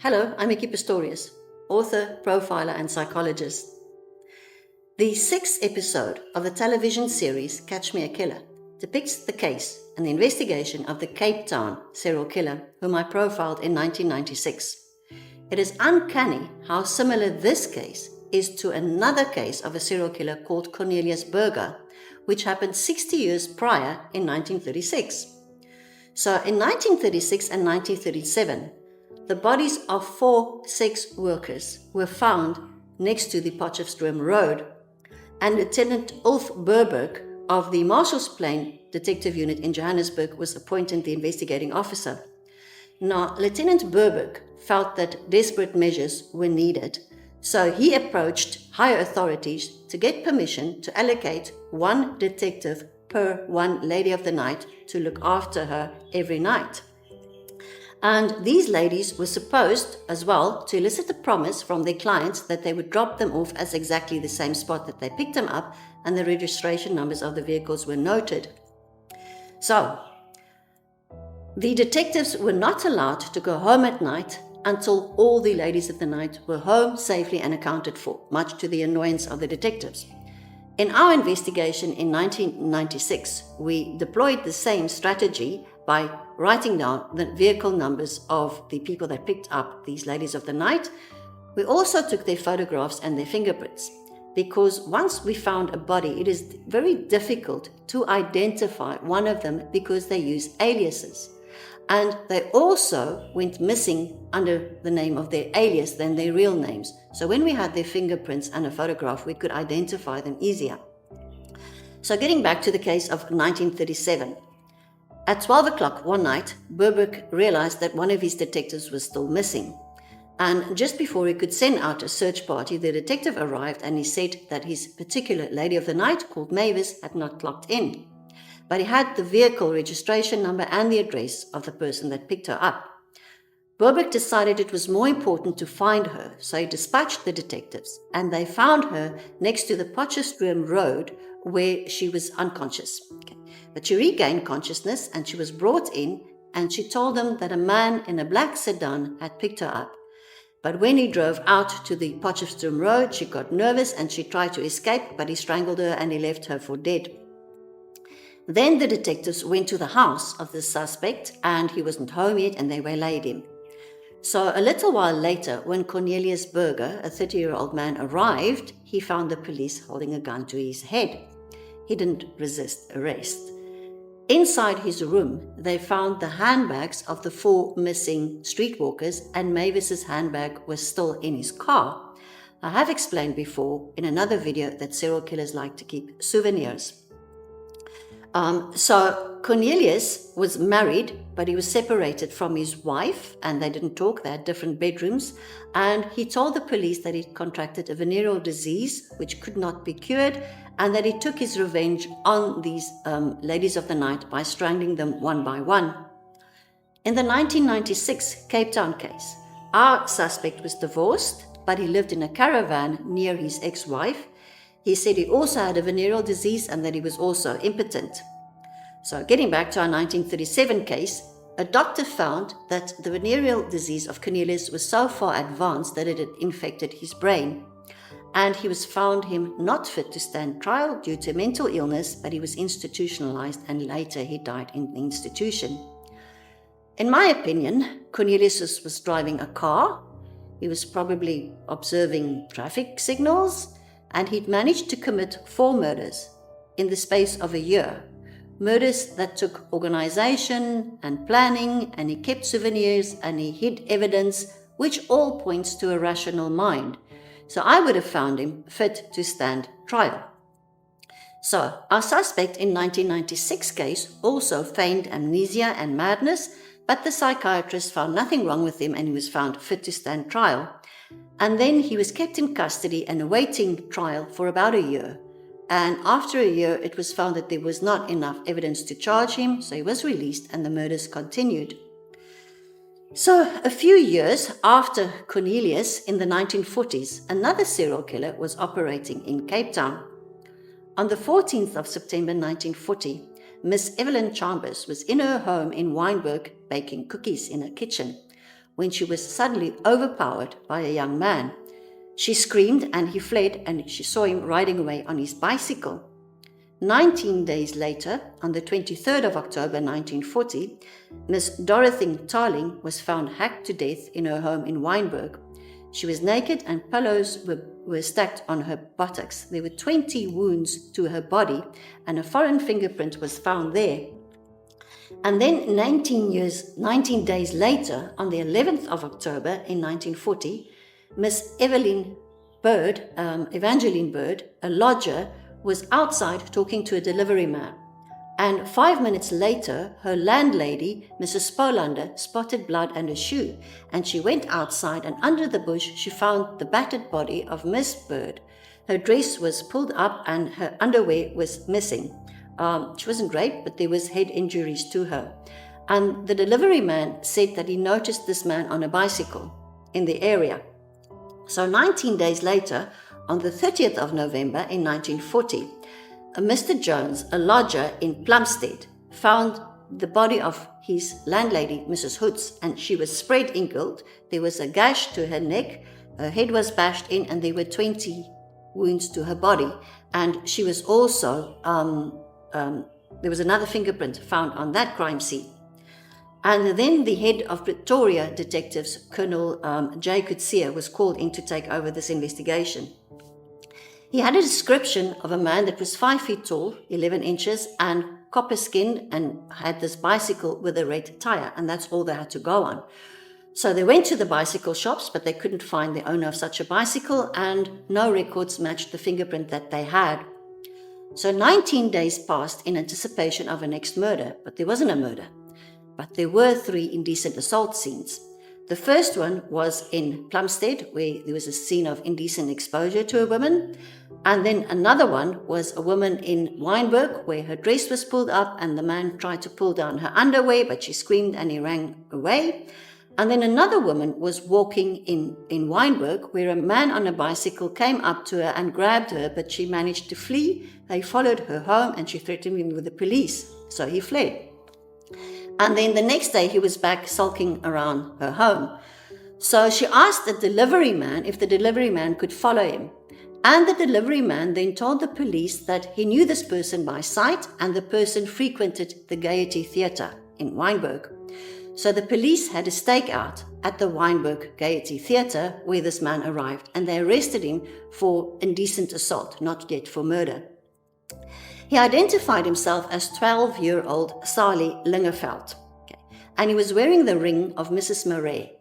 Hello, I'm Micki Pistorius, author, profiler, and psychologist. The sixth episode of the television series Catch Me a Killer depicts the case and the investigation of the Cape Town serial killer whom I profiled in 1996. It is uncanny how similar this case is to another case of a serial killer called Cornelius Burger, which happened 60 years prior in 1936. So in 1936 and 1937, the bodies of 4 sex workers were found next to the Potchefstroom road, and Lieutenant Ulf Burberg of the Marshal's Plain Detective Unit in Johannesburg was appointed the investigating officer. Now, Lieutenant Burberg felt that desperate measures were needed, so he approached higher authorities to get permission to allocate one detective per one lady of the night to look after her every night. And these ladies were supposed as well to elicit a promise from their clients that they would drop them off at exactly the same spot that they picked them up, and the registration numbers of the vehicles were noted. So, the detectives were not allowed to go home at night until all the ladies of the night were home safely and accounted for, much to the annoyance of the detectives. In our investigation in 1996, we deployed the same strategy by writing down the vehicle numbers of the people that picked up these ladies of the night. We also took their photographs and their fingerprints, because once we found a body, it is very difficult to identify one of them because they use aliases. And they also went missing under the name of their alias than their real names. So when we had their fingerprints and a photograph, we could identify them easier. So getting back to the case of 1937, at 12 o'clock one night, Burberg realized that one of his detectives was still missing. And just before he could send out a search party, the detective arrived and he said that his particular lady of the night, called Mavis, had not clocked in. But he had the vehicle registration number and the address of the person that picked her up. Burberg decided it was more important to find her, so he dispatched the detectives, and they found her next to the Potchefstroom road where she was unconscious. But she regained consciousness and she was brought in, and she told them that a man in a black sedan had picked her up. But when he drove out to the Potchefstroom road, she got nervous and she tried to escape, but he strangled her and he left her for dead. Then the detectives went to the house of the suspect, and he wasn't home yet, and they waylaid him. So a little while later, when Cornelius Burger, a 30-year-old man, arrived, he found the police holding a gun to his head. He didn't resist arrest. Inside his room, they found the handbags of the 4 missing streetwalkers, and Mavis's handbag was still in his car. I have explained before in another video that serial killers like to keep souvenirs. So Cornelius was married, but he was separated from his wife, and they didn't talk. They had different bedrooms, and he told the police that he contracted a venereal disease which could not be cured, and that he took his revenge on these ladies of the night by strangling them one by one. In the 1996 Cape Town case, our suspect was divorced, but he lived in a caravan near his ex-wife. He said he also had a venereal disease and that he was also impotent. So getting back to our 1937 case, a doctor found that the venereal disease of Cornelius was so far advanced that it had infected his brain. And he was found him not fit to stand trial due to mental illness, but he was institutionalized and later he died in the institution. In my opinion, Cornelius was driving a car. He was probably observing traffic signals, and he'd managed to commit 4 murders in the space of a year. Murders that took organization and planning, and he kept souvenirs and he hid evidence, which all points to a rational mind. So I would have found him fit to stand trial. So our suspect in 1996 case also feigned amnesia and madness, but the psychiatrist found nothing wrong with him and he was found fit to stand trial. And then he was kept in custody and awaiting trial for about a year. And after a year, it was found that there was not enough evidence to charge him, so he was released and the murders continued. So a few years after Cornelius, in the 1940s, another serial killer was operating in Cape Town. On the 14th of September 1940, Miss Evelyn Chambers was in her home in Weinberg baking cookies in her kitchen when she was suddenly overpowered by a young man. She screamed and he fled, and she saw him riding away on his bicycle. 19 days later, on the 23rd of October 1940, Miss Dorothy Tarling was found hacked to death in her home in Weinberg. She was naked and pillows were stacked on her buttocks. There were 20 wounds to her body, and a foreign fingerprint was found there. And then 19 days later, on the 11th of October in 1940, Miss Evangeline Bird, a lodger, was outside talking to a delivery man. And 5 minutes later, her landlady, Mrs. Spolander, spotted blood and a shoe, and she went outside, and under the bush she found the battered body of Miss Bird. Her dress was pulled up and her underwear was missing. She wasn't raped, but there was head injuries to her. And the delivery man said that he noticed this man on a bicycle in the area. So 19 days later, on the 30th of November in 1940, Mr. Jones, a lodger in Plumstead, found the body of his landlady, Mrs. Hoods, and she was spread-eagled. There was a gash to her neck, her head was bashed in, and there were 20 wounds to her body. And she was also, there was another fingerprint found on that crime scene. And then the head of Pretoria detectives, Colonel J. Coetzee, was called in to take over this investigation. He had a description of a man that was 5 feet tall, 11 inches, and copper skin, and had this bicycle with a red tire, and that's all they had to go on. So they went to the bicycle shops, but they couldn't find the owner of such a bicycle, and no records matched the fingerprint that they had. So 19 days passed in anticipation of a next murder, but there wasn't a murder. But there were 3 indecent assault scenes. The first one was in Plumstead, where there was a scene of indecent exposure to a woman. And then another one was a woman in Weinberg, where her dress was pulled up and the man tried to pull down her underwear, but she screamed and he ran away. And then another woman was walking in Weinberg, where a man on a bicycle came up to her and grabbed her, but she managed to flee. They followed her home and she threatened him with the police, so he fled. And then the next day he was back sulking around her home. So she asked the delivery man if the delivery man could follow him. And the delivery man then told the police that he knew this person by sight and the person frequented the Gaiety Theatre in Weinberg. So the police had a stakeout at the Weinberg Gaiety Theatre where this man arrived, and they arrested him for indecent assault, not yet for murder. He identified himself as 12-year-old Sally Lingerveld, and he was wearing the ring of Mrs. Murray.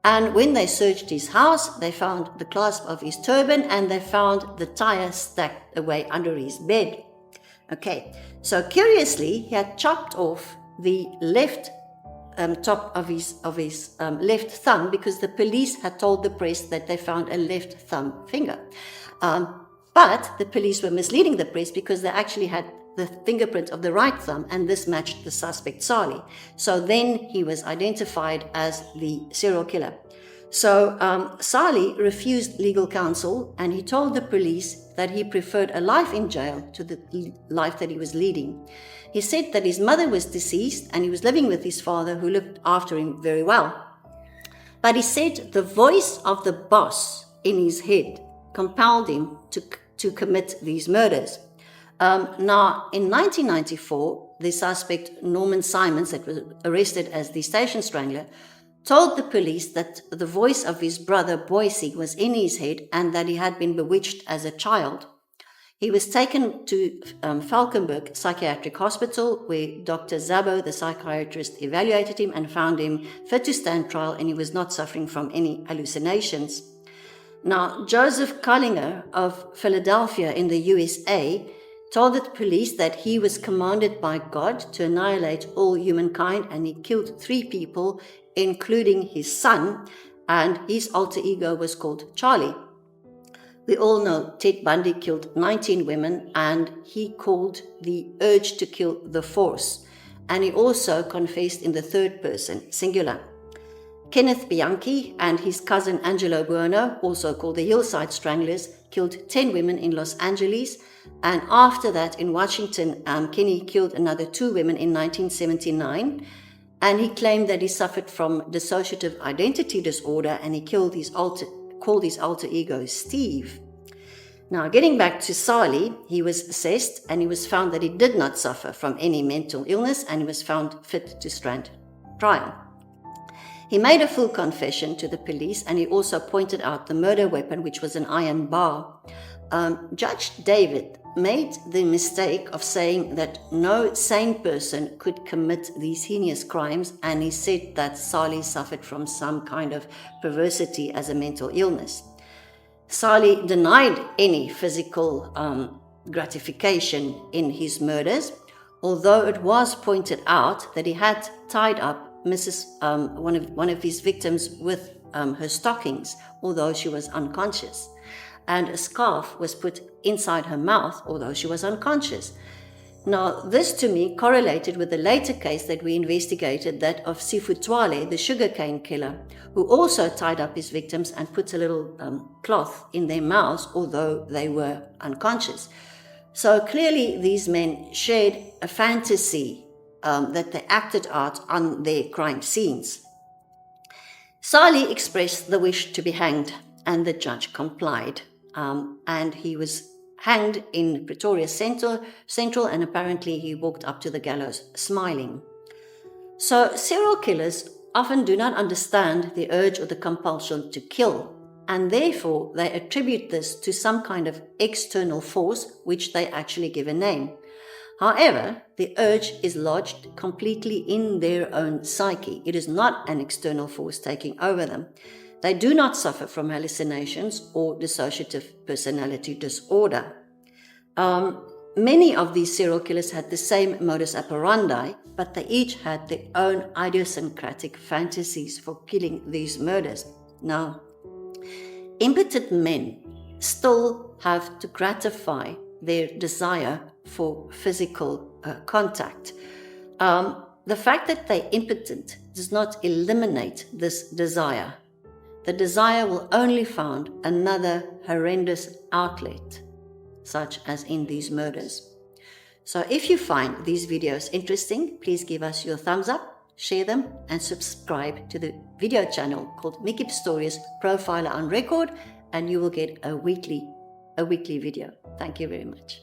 And when they searched his house, they found the clasp of his turban and they found the tire stacked away under his bed. Okay, so curiously, he had chopped off the left top of his left thumb, because the police had told the press that they found a left thumb finger. But the police were misleading the press because they actually had the fingerprint of the right thumb, and this matched the suspect Sally. So then he was identified as the serial killer. So Sally refused legal counsel, and he told the police that he preferred a life in jail to the life that he was leading. He said that his mother was deceased and he was living with his father, who looked after him very well. But he said the voice of the boss in his head compelled him to commit these murders. Now, in 1994, the suspect Norman Simons, that was arrested as the station strangler, told the police that the voice of his brother Boise was in his head and that he had been bewitched as a child. He was taken to Valkenburg Psychiatric Hospital, where Dr. Zabo, the psychiatrist, evaluated him and found him fit to stand trial, and he was not suffering from any hallucinations. Now, Joseph Collinger of Philadelphia in the USA told the police that he was commanded by God to annihilate all humankind, and he killed 3 people, including his son, and his alter ego was called Charlie. We all know Ted Bundy killed 19 women, and he called the urge to kill the force, and he also confessed in the third person, singular. Kenneth Bianchi and his cousin Angelo Buono, also called the Hillside Stranglers, killed 10 women in Los Angeles, and after that in Washington, Kenny killed another 2 women in 1979. And he claimed that he suffered from dissociative identity disorder, and he called his alter ego Steve. Now, getting back to Sali, he was assessed and he was found that he did not suffer from any mental illness, and he was found fit to stand trial. He made a full confession to the police, and he also pointed out the murder weapon, which was an iron bar. Judge David made the mistake of saying that no sane person could commit these heinous crimes, and he said that Sali suffered from some kind of perversity as a mental illness. Sali denied any physical gratification in his murders, although it was pointed out that he had tied up one of his victims with her stockings, although she was unconscious, and a scarf was put inside her mouth, although she was unconscious. Now, this to me correlated with the later case that we investigated, that of Sifu Twale, the sugarcane killer, who also tied up his victims and put a little cloth in their mouths, although they were unconscious. So clearly these men shared a fantasy that they acted out on their crime scenes. Sali expressed the wish to be hanged, and the judge complied, and he was hanged in Pretoria Central, and apparently he walked up to the gallows smiling. So serial killers often do not understand the urge or the compulsion to kill, and therefore they attribute this to some kind of external force, which they actually give a name. However, the urge is lodged completely in their own psyche. It is not an external force taking over them. They do not suffer from hallucinations or dissociative personality disorder. Many of these serial killers had the same modus operandi, but they each had their own idiosyncratic fantasies for killing these murders. Now, impotent men still have to gratify their desire for physical contact. The fact that they're impotent does not eliminate this desire. The desire will only find another horrendous outlet, such as in these murders. So if you find these videos interesting, please give us your thumbs up, share them, and subscribe to the video channel called Micki Pistorius Profiler on Record, and you will get a weekly video. Thank you very much.